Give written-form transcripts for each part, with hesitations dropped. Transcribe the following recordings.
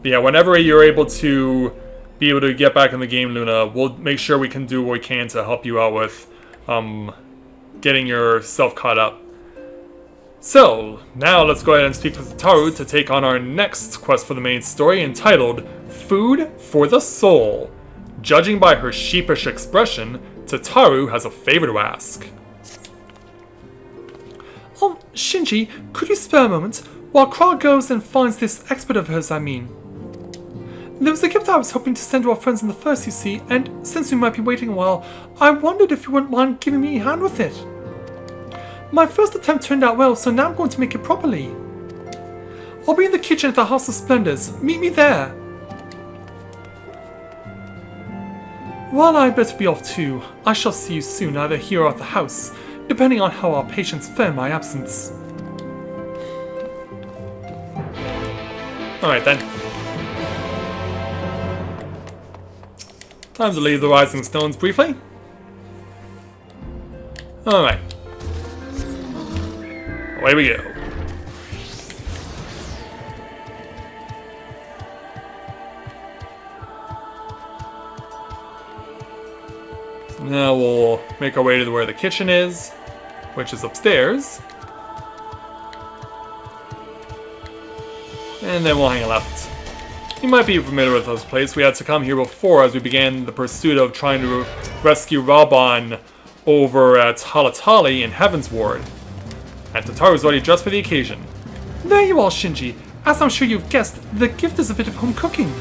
But yeah, whenever you're able to get back in the game, Luna, we'll make sure we can do what we can to help you out with getting yourself caught up. So, now let's go ahead and speak with Taru to take on our next quest for the main story, entitled Food for the Soul. Judging by her sheepish expression, Tataru has a favor to ask. Oh, Shinji, could you spare a moment while Kra goes and finds this expert of hers, I mean? There was a gift I was hoping to send to our friends in the first, you see, and since we might be waiting a while, I wondered if you wouldn't mind giving me a hand with it. My first attempt turned out well, so now I'm going to make it properly. I'll be in the kitchen at the House of Splendors. Meet me there. Well, I'd better be off too. I shall see you soon, either here or at the house, depending on how our patients fare in my absence. Alright then. Time to leave the Rising Stones briefly. Alright. Away we go. Now we'll make our way to where the kitchen is, which is upstairs. And then we'll hang a left. You might be familiar with this place. We had to come here before as we began the pursuit of trying to rescue Raban over at Halatali in Heavensward. And Tataru's ready just for the occasion. There you are, Shinji. As I'm sure you've guessed, the gift is a bit of home cooking.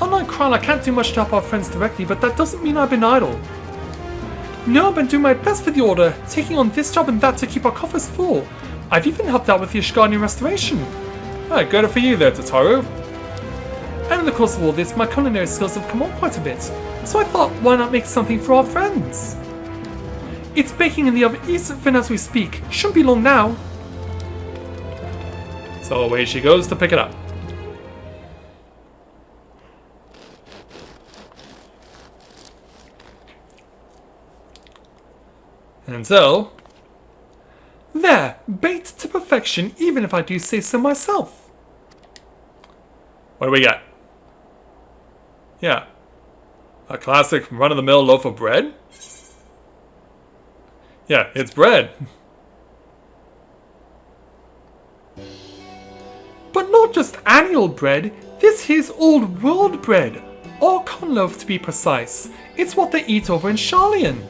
Unlike Kral, I can't do much to help our friends directly, but that doesn't mean I've been idle. No, I've been doing my best for the Order, taking on this job and that to keep our coffers full. I've even helped out with the Ishgardnian restoration. Alright, good for you there, Tataru. And in the course of all this, my culinary skills have come on quite a bit, so I thought, why not make something for our friends? It's baking in the oven even as we speak. Shouldn't be long now. So away she goes to pick it up. And so... There! Baked to perfection, even if I do say so myself. What do we got? Yeah. A classic run-of-the-mill loaf of bread? Yeah, it's bread. But not just any old bread. This here's old world bread. Archon Loaf to be precise. It's what they eat over in Sharlayan.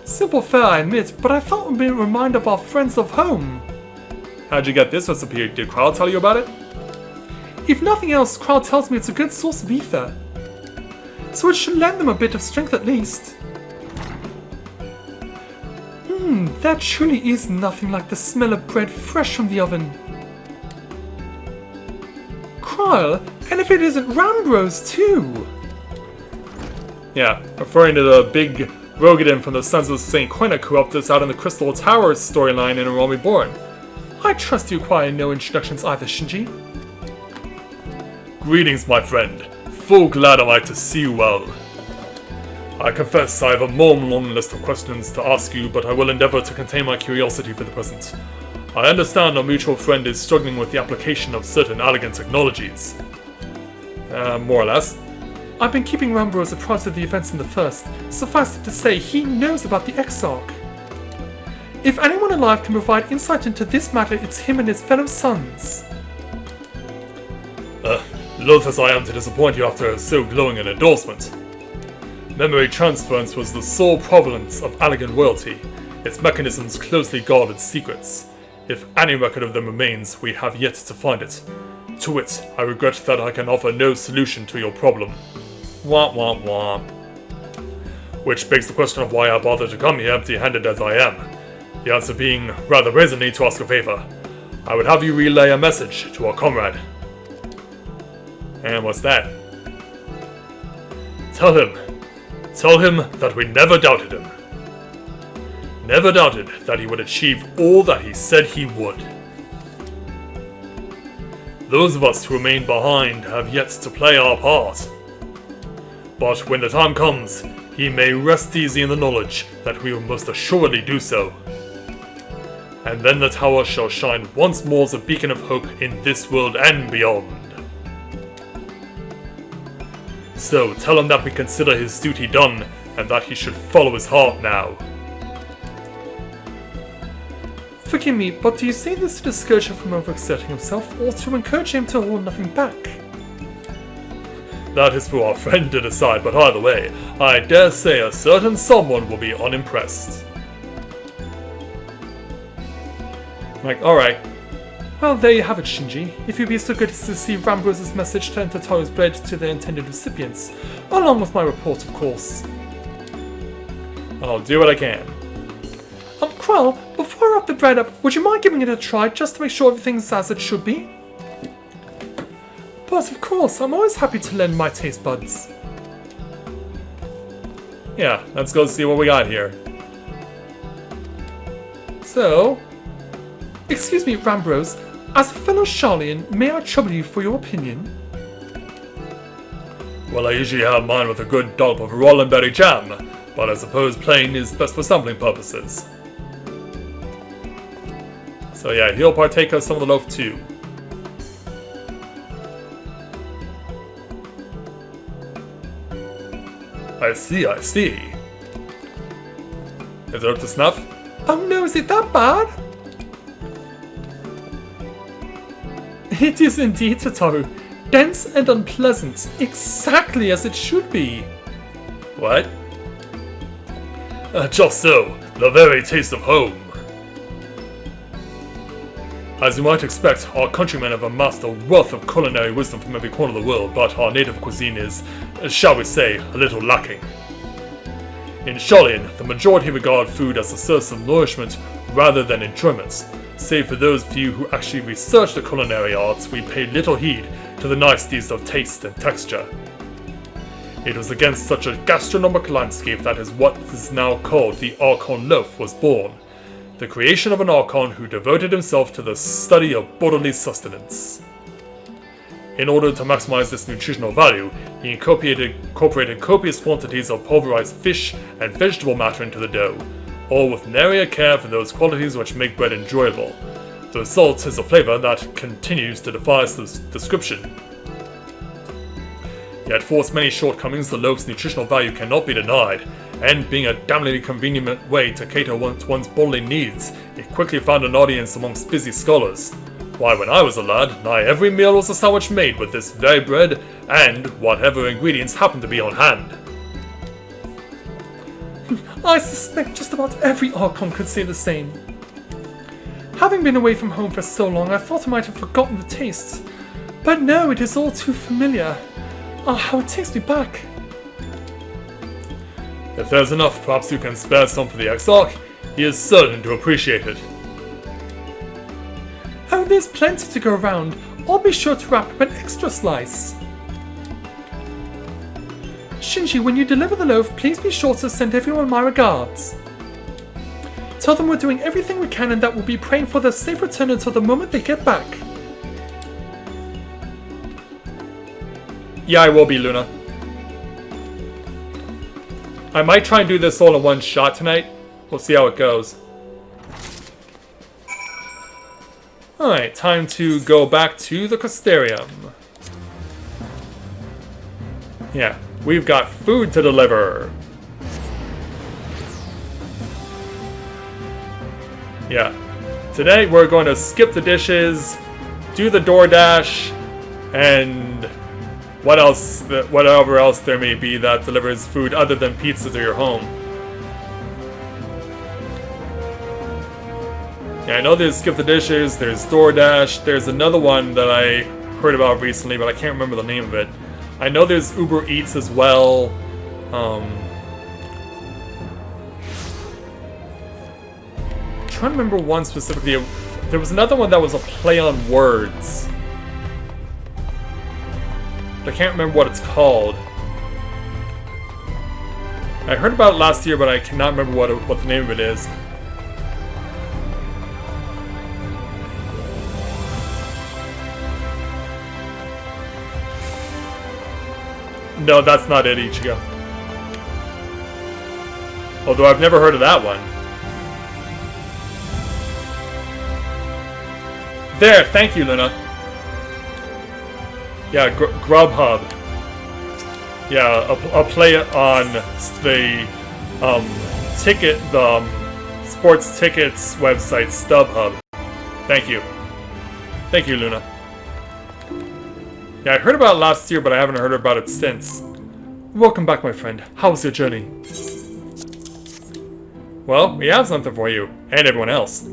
Simple fare, I admit, but I thought it would be a reminder of our friends of home. How'd you get this recipe? Did Kral tell you about it? If nothing else, Kral tells me it's a good source of ether. So it should lend them a bit of strength at least. That truly is nothing like the smell of bread fresh from the oven. Kral, and if it isn't Rambros too! Yeah, referring to the big Rogadin from the Sons of St. Quinnock who helped us out in the Crystal Tower storyline in Reborn. I trust you require no introductions either, Shinji. Greetings, my friend. Full glad am I to see you well. I confess I have a long list of questions to ask you, but I will endeavor to contain my curiosity for the present. I understand our mutual friend is struggling with the application of certain elegant technologies. More or less. I've been keeping Rambros apprised of the events in the first. Suffice it to say, he knows about the Exarch. If anyone alive can provide insight into this matter, it's him and his fellow sons. Loath as I am to disappoint you after so glowing an endorsement. Memory transference was the sole provenance of Allegan royalty, its mechanisms closely guard its secrets. If any record of them remains, we have yet to find it. To wit, I regret that I can offer no solution to your problem. Womp womp womp. Which begs the question of why I bother to come here empty-handed as I am. The answer being rather brazenly to ask a favor. I would have you relay a message to our comrade. And what's that? Tell him that we never doubted him. Never doubted that he would achieve all that he said he would. Those of us who remain behind have yet to play our part. But when the time comes, he may rest easy in the knowledge that we will most assuredly do so. and then the tower shall shine once more as a beacon of hope in this world and beyond. So tell him that we consider his duty done, and that he should follow his heart now. Forgive me, but do you say this to discourage him from overexerting himself, or to encourage him to hold nothing back? That is for our friend to decide, but either way, I dare say a certain someone will be unimpressed. Alright. Well, there you have it, Shinji. If you'd be so good as to see Rambrose's message turned to Toru's bread to their intended recipients, along with my report, of course. I'll do what I can. Krell, before I wrap the bread up, would you mind giving it a try just to make sure everything's as it should be? But of course, I'm always happy to lend my taste buds. Yeah, let's go see what we got here. So... Excuse me, Rambrose. As a fellow Charlian, may I trouble you for your opinion? Well, I usually have mine with a good dollop of Rollenberry jam, but I suppose plain is best for sampling purposes. So yeah, he'll partake of some of the loaf too. I see. Is it up to snuff? Oh no, is it that bad? It is indeed, Tataru. Dense and unpleasant, exactly as it should be. What? Just so, the very taste of home. As you might expect, our countrymen have amassed a wealth of culinary wisdom from every corner of the world, but our native cuisine is, shall we say, a little lacking. In Charlian, the majority regard food as a source of nourishment rather than enjoyment. Save for those few who actually research the culinary arts, we pay little heed to the niceties of taste and texture. It was against such a gastronomic landscape that is what is now called the Archon Loaf was born. The creation of an Archon who devoted himself to the study of bodily sustenance. In order to maximize this nutritional value, he incorporated copious quantities of pulverized fish and vegetable matter into the dough, all with nary a care for those qualities which make bread enjoyable. The result is a flavor that continues to defy description. Yet for its many shortcomings, the loaf's nutritional value cannot be denied, and being a damnably convenient way to cater to one's bodily needs, it quickly found an audience amongst busy scholars. Why, when I was a lad, nigh every meal was a sandwich made with this very bread, and whatever ingredients happened to be on hand. I suspect just about every Archon could say the same. Having been away from home for so long, I thought I might have forgotten the taste. But no, it is all too familiar. Ah, how it takes me back. If there's enough, perhaps you can spare some for the Exarch. He is certain to appreciate it. Oh, there's plenty to go around. I'll be sure to wrap up an extra slice. Shinji, when you deliver the loaf, please be sure to send everyone my regards. Tell them we're doing everything we can and that we'll be praying for their safe return until the moment they get back. Yeah, I will be, Luna. I might try and do this all in one shot tonight. We'll see how it goes. Alright, time to go back to the Custarium. Yeah, we've got food to deliver. Yeah. Today we're going to skip the dishes, do the DoorDash, and whatever else there may be that delivers food other than pizza to your home. Yeah, I know there's skip the dishes, there's DoorDash, there's another one that I heard about recently, but I can't remember the name of it. I know there's Uber Eats as well. I'm trying to remember one specifically. There was another one that was a play on words. I can't remember what it's called. I heard about it last year, but I cannot remember what the name of it is. No, that's not it, Ichigo. Although I've never heard of that one. There, thank you, Luna. Yeah, Grubhub. Yeah, I'll play it on the sports tickets website, StubHub. Thank you. Thank you, Luna. Yeah, I heard about it last year, but I haven't heard about it since. Welcome back, my friend. How was your journey? Well, we have something for you, and everyone else.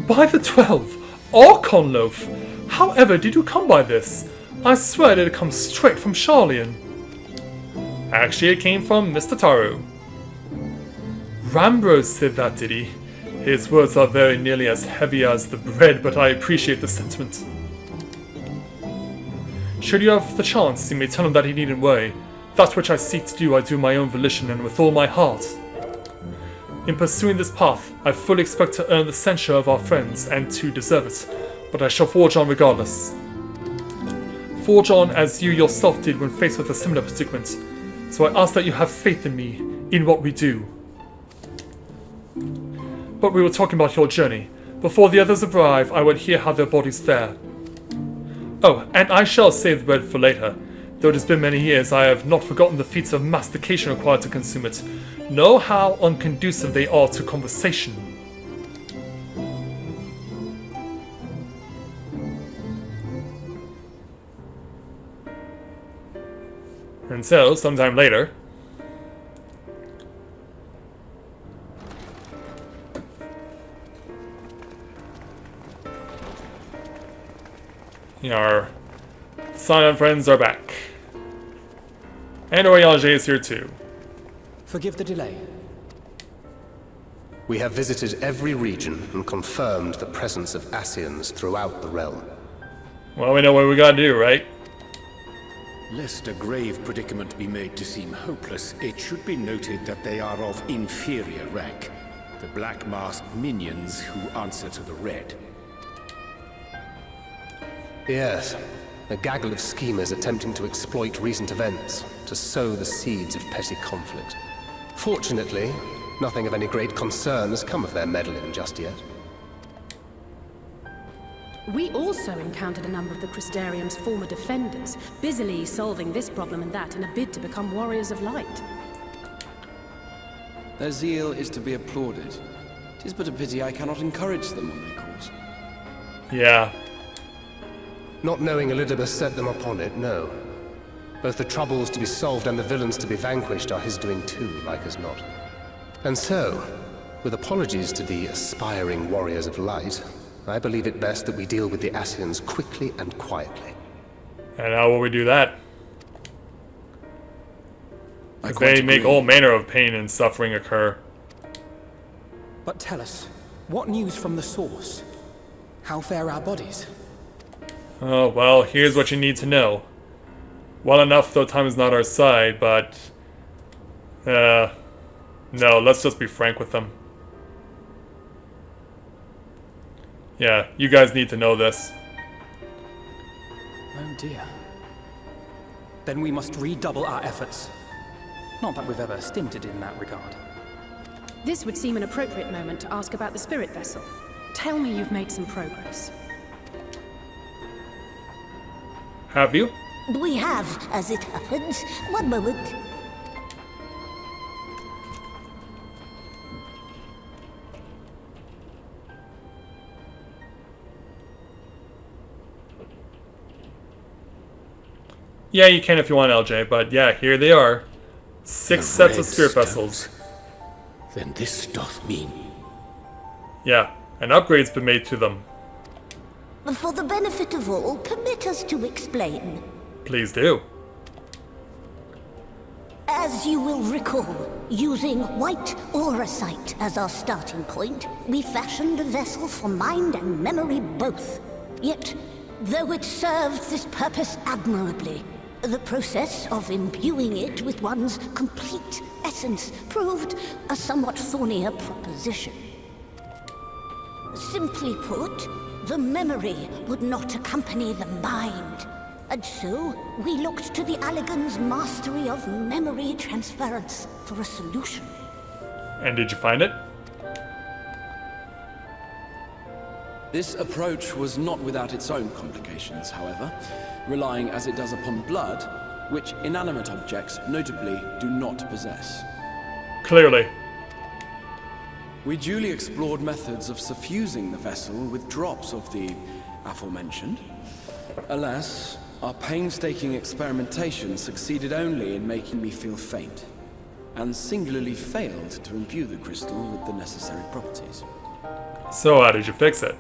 By the 12, Archon Loaf! However did you come by this? I swear that it comes straight from Charlian. Actually, it came from Mr. Taru. Rambrose said that, did he? His words are very nearly as heavy as the bread, but I appreciate the sentiment. Should you have the chance, you may tell him that he needn't worry. That which I seek to do, I do my own volition and with all my heart. In pursuing this path, I fully expect to earn the censure of our friends, and to deserve it, but I shall forge on regardless. Forge on as you yourself did when faced with a similar predicament, so I ask that you have faith in me, in what we do. But we were talking about your journey. Before the others arrive, I will hear how their bodies fare. Oh, and I shall save the bread for later. Though it has been many years, I have not forgotten the feats of mastication required to consume it. Know how unconducive they are to conversation. And so, sometime later, our silent friends are back. And Oriange is here too. Forgive the delay. We have visited every region and confirmed the presence of Ascians throughout the realm. Well, we know what we gotta do, right? Lest a grave predicament be made to seem hopeless, it should be noted that they are of inferior rank. The black masked minions who answer to the red. Yes, a gaggle of schemers attempting to exploit recent events, to sow the seeds of petty conflict. Fortunately, nothing of any great concern has come of their meddling just yet. We also encountered a number of the Crystarium's former defenders, busily solving this problem and that in a bid to become warriors of light. Their zeal is to be applauded. 'Tis but a pity I cannot encourage them on their cause. Yeah. Not knowing Elizabeth set them upon it, no. Both the troubles to be solved and the villains to be vanquished are his doing too, like as not. And so, with apologies to the aspiring warriors of light, I believe it best that we deal with the Ascians quickly and quietly. And how will we do that? I They quite make agree. all manner of pain and suffering occur. But tell us, what news from the source? How fare our bodies? Oh, well, here's what you need to know. Well enough, though time is not our side, but... no, let's just be frank with them. Yeah, you guys need to know this. Oh dear. Then we must redouble our efforts. Not that we've ever stinted in that regard. This would seem an appropriate moment to ask about the spirit vessel. Tell me you've made some progress. Have you? We have, as it happens. One moment. Yeah, you can if you want, LJ, but yeah, here they are. 6 The sets of red spirit stones. vessels. Then this doth mean... Yeah, an upgrade's been made to them. For the benefit of all, permit us to explain. Please do. As you will recall, using white auracite as our starting point, we fashioned a vessel for mind and memory both. Yet, though it served this purpose admirably, the process of imbuing it with one's complete essence proved a somewhat thornier proposition. Simply put, the memory would not accompany the mind. And so, we looked to the Allagan's mastery of memory transference for a solution. And did you find it? This approach was not without its own complications, however, relying as it does upon blood, which inanimate objects notably do not possess. Clearly. We duly explored methods of suffusing the vessel with drops of the aforementioned. Alas, our painstaking experimentation succeeded only in making me feel faint, and singularly failed to imbue the crystal with the necessary properties. So how did you fix it?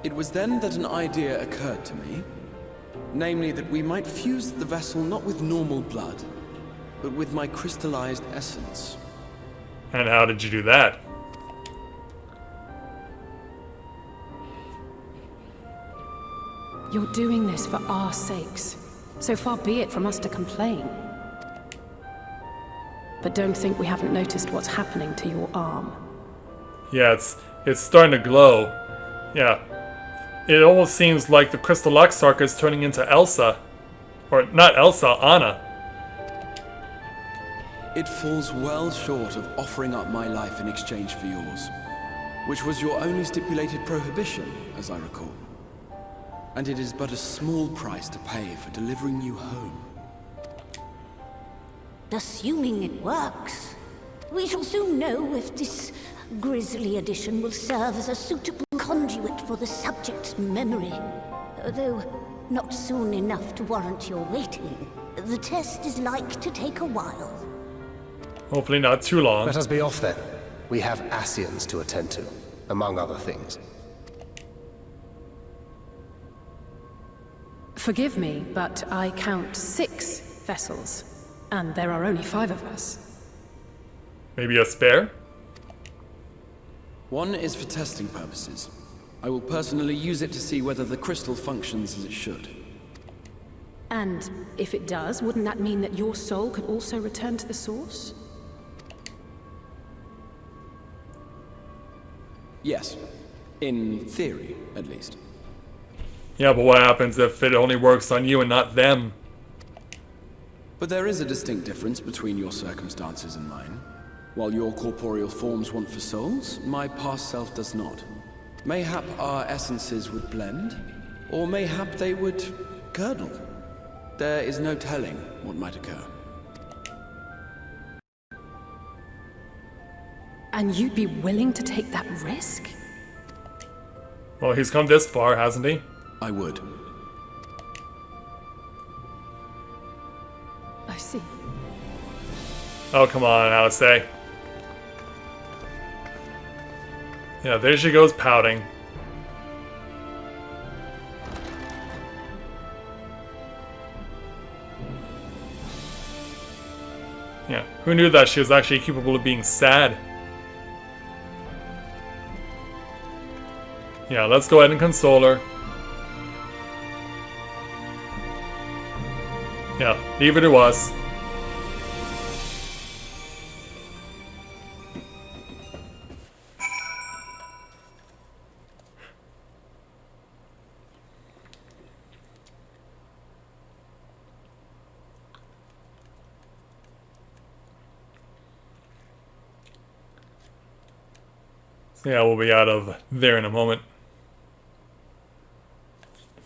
It was then that an idea occurred to me, namely that we might fuse the vessel not with normal blood, but with my crystallized essence. And how did you do that? You're doing this for our sakes. So far be it from us to complain. But don't think we haven't noticed what's happening to your arm. Yeah, it's starting to glow. Yeah. It almost seems like the Crystal Exarch is turning into Elsa. Or not Elsa, Anna. It falls well short of offering up my life in exchange for yours, which was your only stipulated prohibition, as I recall. And it is but a small price to pay for delivering you home. Assuming it works, we shall soon know if this grisly addition will serve as a suitable conduit for the subject's memory. Though not soon enough to warrant your waiting. The test is like to take a while. Hopefully not too long. Let us be off then. We have Ascians to attend to, among other things. Forgive me, but I count 6 vessels, and there are only 5 of us. Maybe a spare? One is for testing purposes. I will personally use it to see whether the crystal functions as it should. And if it does, wouldn't that mean that your soul could also return to the source? Yes. In theory, at least. Yeah, but what happens if it only works on you and not them? But there is a distinct difference between your circumstances and mine. While your corporeal forms want for souls, my past self does not. Mayhap our essences would blend, or mayhap they would curdle. There is no telling what might occur. And you'd be willing to take that risk? Well, he's come this far, hasn't he? I would. I see. Oh, come on, Alice. Yeah, there she goes pouting. Yeah, who knew that she was actually capable of being sad? Yeah, let's go ahead and console her. Yeah, leave it to us. So yeah, we'll be out of there in a moment.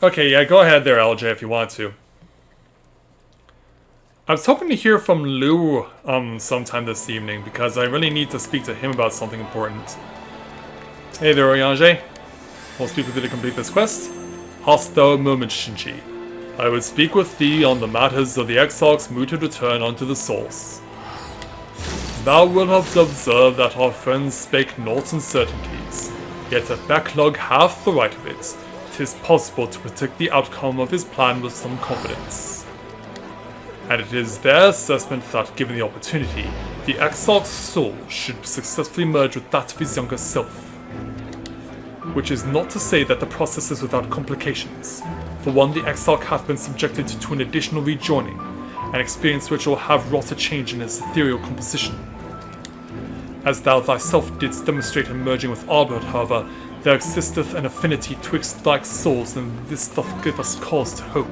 Okay, yeah, go ahead there, LJ, if you want to. I was hoping to hear from Lou sometime this evening, because I really need to speak to him about something important. Hey there, Oriange. We'll speak with you to complete this quest. Hast thou a moment, Shinji? I would speak with thee on the matters of the Exarch's mooted return unto the source. Thou wilt have observed that our friends spake naught uncertainties, yet if Backlog hath the right of it, 'tis possible to predict the outcome of his plan with some confidence. And it is their assessment that, given the opportunity, the Exarch's soul should successfully merge with that of his younger self. Which is not to say that the process is without complications. For one, the Exarch hath been subjected to an additional rejoining, an experience which will have wrought a change in his ethereal composition. As thou thyself didst demonstrate in merging with Arbor, however, there existeth an affinity twixt like souls, and this doth give us cause to hope.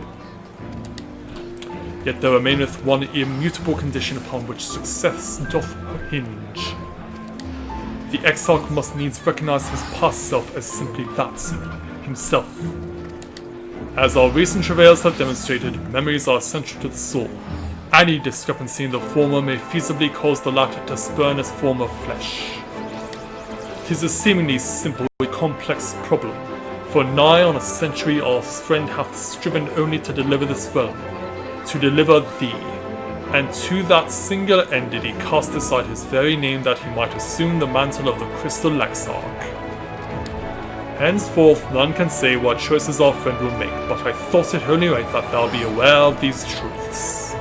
Yet there remaineth one immutable condition upon which success doth hinge. the exile must needs recognize his past self as simply that, himself. As our recent travails have demonstrated, memories are essential to the soul. Any discrepancy in the former may feasibly cause the latter to spurn its form of flesh. It is a seemingly simple yet complex problem, for nigh on a century our friend hath striven only to deliver this realm, to deliver thee, and to that single end did he cast aside his very name that he might assume the mantle of the Crystal Exarch. Henceforth none can say what choices our friend will make, but I thought it only right that thou be aware of these truths.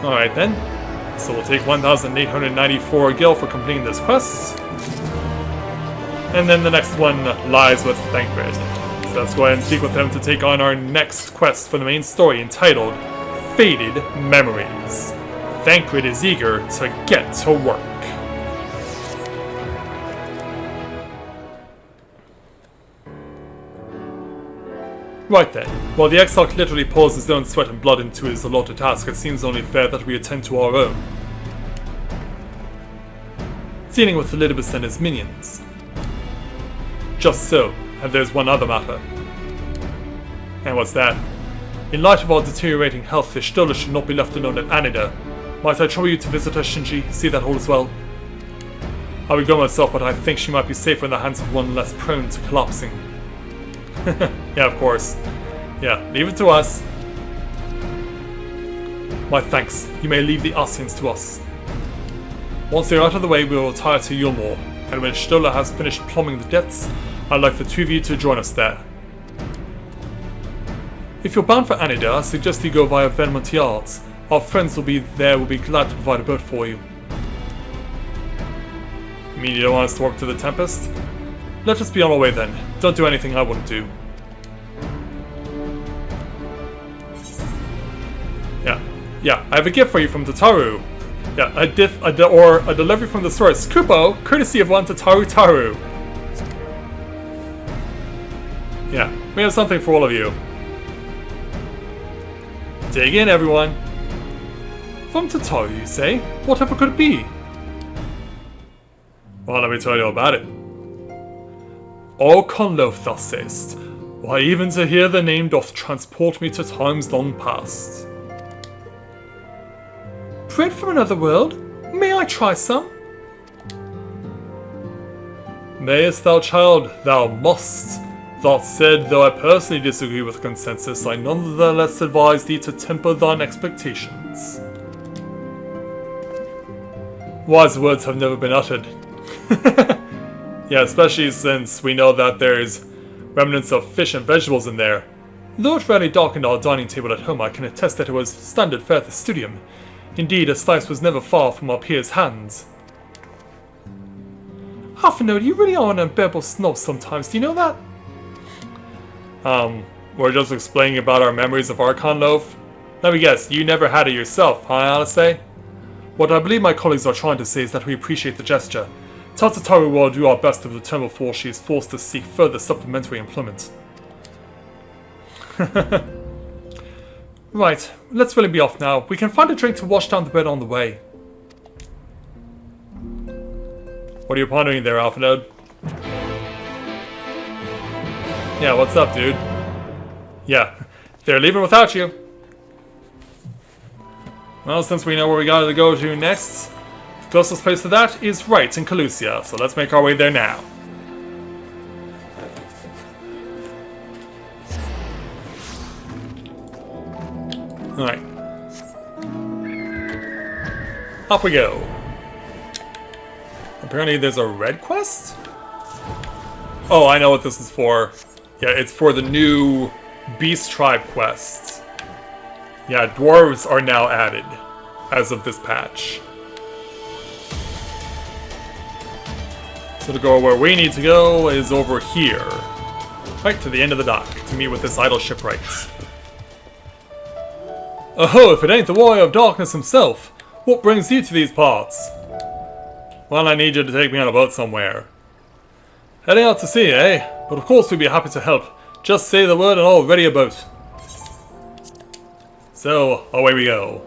Alright then, so we'll take 1,894 gil for completing this quest. And then the next one lies with Thancred. So let's go ahead and speak with them to take on our next quest for the main story entitled Faded Memories. Thancred is eager to get to work. Right then, while the exile literally pours his own sweat and blood into his allotted task, it seems only fair that we attend to our own. Dealing with Elidibus and his minions. Just so, and there's one other matter. And what's that? In light of our deteriorating health, Ishtola should not be left alone at Anida. Might I trouble you to visit her, Shinji, see that all is well? I would go myself, but I think she might be safer in the hands of one less prone to collapsing. Yeah, of course. Yeah, leave it to us. My thanks. You may leave the Asians to us. Once they are out of the way, we will retire to Yulmore, and when Stola has finished plumbing the depths, I'd like the two of you to join us there. If you're bound for Anida, I suggest you go via Vermont Yards. Our friends will be glad to provide a boat for you. You mean you don't want us to walk to the Tempest? Let us be on our way then. Don't do anything I wouldn't do. Yeah, I have a gift for you from Tataru. Yeah, a delivery from the source. Kupo, courtesy of one Tataru. Yeah, we have something for all of you. Dig in, everyone. From Tataru, you say? Whatever could it be? Well, let me tell you about it. Archon Loaf, thou sayest. Why, even to hear the name doth transport me to times long past. Bread from another world? May I try some? Mayest thou, child, thou must. That said, though I personally disagree with the consensus, I nonetheless advise thee to temper thine expectations. Wise words have never been uttered. Yeah, especially since we know that there's remnants of fish and vegetables in there. Though it rarely darkened our dining table at home, I can attest that it was standard fare at the studium. Indeed, a slice was never far from our peers' hands. Half-a-note, you really are an unbearable snob sometimes, do you know that? We're just explaining about our memories of Archon Loaf. Let me guess, you never had it yourself, huh, Alice? What I believe my colleagues are trying to say is that we appreciate the gesture. Tataru will do our best to return before she is forced to seek further supplementary employment. Right, let's really be off now. We can find a drink to wash down the bread on the way. What are you pondering there, Alphanode? Yeah, what's up, dude? Yeah, they're leaving without you. Well, since we know where we gotta go to next, the closest place to that is right in Calusia, so let's make our way there now. Alright. Off we go. Apparently there's a red quest? Oh, I know what this is for. Yeah, it's for the new Beast Tribe quest. Yeah, dwarves are now added as of this patch. So to go where we need to go is over here. Right to the end of the dock to meet with this idle shipwright. Oh, if it ain't the Warrior of Darkness himself, what brings you to these parts? Well, I need you to take me on a boat somewhere. Heading out to sea, eh? But of course we'd be happy to help. Just say the word and I'll ready a boat. So, away we go.